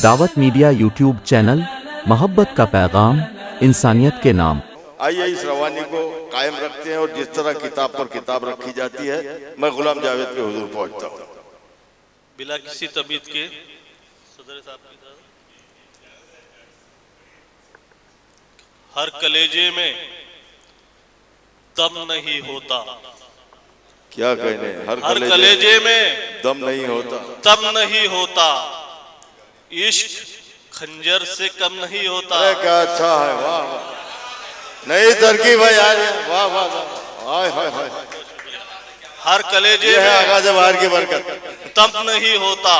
दावत media YouTube channel, मोहब्बत का पैगाम, इंसानियत के नाम। आइए इस रवानी को कायम रखते हैं और जिस तरह किताब पर किताब रखी जाती है, मैं गुलाम जावेद के हुजूर पहुंचता हूं। बिला किसी तबीयत के सदर साहब की तरफ, हर कलेजे में दम नहीं होता। क्या कहने, हर कलेजे में दम नहीं होता, दम नहीं होता। इश्क खंजर से कम नहीं होता। अरे क्या अच्छा है, वाह वाह, नई तरकीब है यार, वाह वाह वाह, हाय हाय हाय। हर कलेजे है में आगाज़ बाहर की बरकत। दम नहीं होता।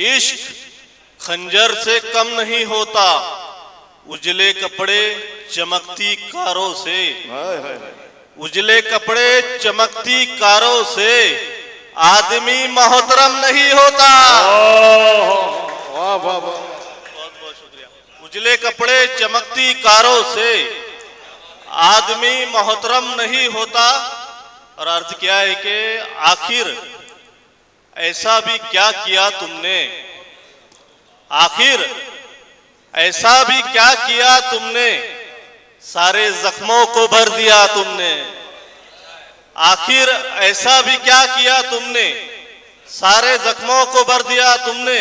इश्क खंजर से कम नहीं होता। उजले कपड़े चमकती कारों से, हाय हाय, उजले कपड़े चमकती कारों से आदमी मोहतरम नहीं होता। वाह वाह वाह, बहुत बहुत शुक्रिया। उजले कपड़े चमकती कारों से आदमी मोहतरम नहीं होता। और अर्ज क्या है कि आखिर ऐसा भी क्या किया तुमने, आखिर ऐसा भी क्या किया तुमने, सारे जख्मों को भर दिया तुमने। आखिर ऐसा भी क्या किया तुमने, सारे जख्मों को भर दिया तुमने।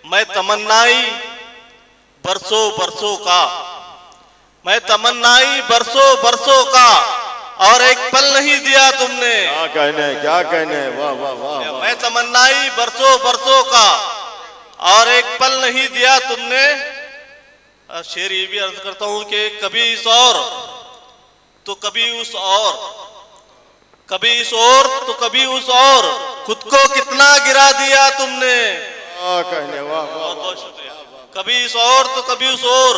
मैं तमन्नाई बरसों बरसों का, मैं तमन्नाई बरसों बरसों का, और एक पल नहीं दिया तुमने। क्या कहने, क्या कहने, वाह वाह वाह। मैं तमन्नाई बरसों बरसों का और एक पल नहीं दिया तुमने। शेर ये भी अर्ज करता हूं कि कभी इस और तो कभी उस और, कभी इस और तो कभी उस और, खुद को कितना गिरा दिया तुमने। कहने, वाह वाह, बहुत बहुत शुक्रिया। कभी इस और तो कभी उस और,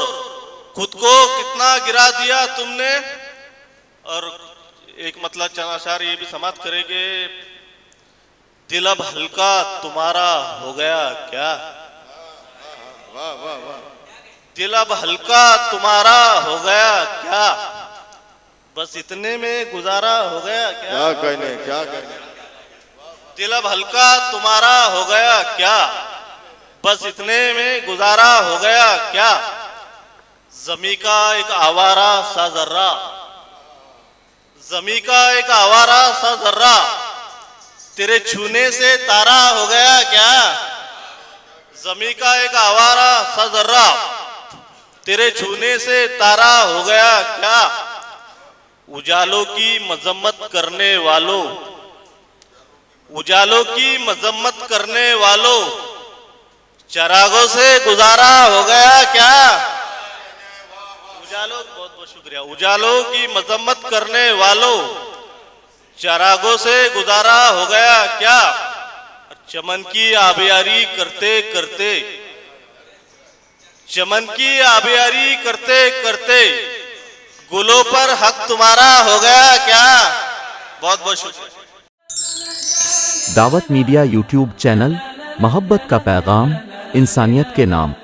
खुद को कितना गिरा दिया तुमने। और एक मतलब चंद अशार ये भी समाप्त करेंगे, दिल अब हल्का तुम्हारा हो गया क्या। वाह वाह वाह, दिल अब हल्का तुम्हारा हो गया क्या, बस इतने में गुजारा हो गया क्या। क्या कहने, क्या कहने, दिल अब हल्का तुम्हारा हो गया क्या, बस इतने में गुजारा हो गया क्या। ज़मी का एक आवारा सा जर्रा, ज़मी का एक आवारा सा जर्रा, तेरे छूने से तारा हो गया क्या। ज़मी का एक आवारा सा जर्रा, तेरे छूने से तारा हो गया क्या। उजालों की मजम्मत करने वालों, उजालों की मजम्मत करने वालों, चरागों से गुजारा हो गया क्या। उजालों, बहुत बहुत शुक्रिया। उजालों की मजम्मत करने वालों, चरागों से गुजारा हो गया क्या। चमन की आबियारी करते करते, चमन की आबियारी करते करते, गुलों पर हक तुम्हारा हो गया क्या। बहुत बहुत शुक्रिया। दावत मीडिया यूट्यूब चैनल, मोहब्बत का पैगाम, इंसानियत के नाम।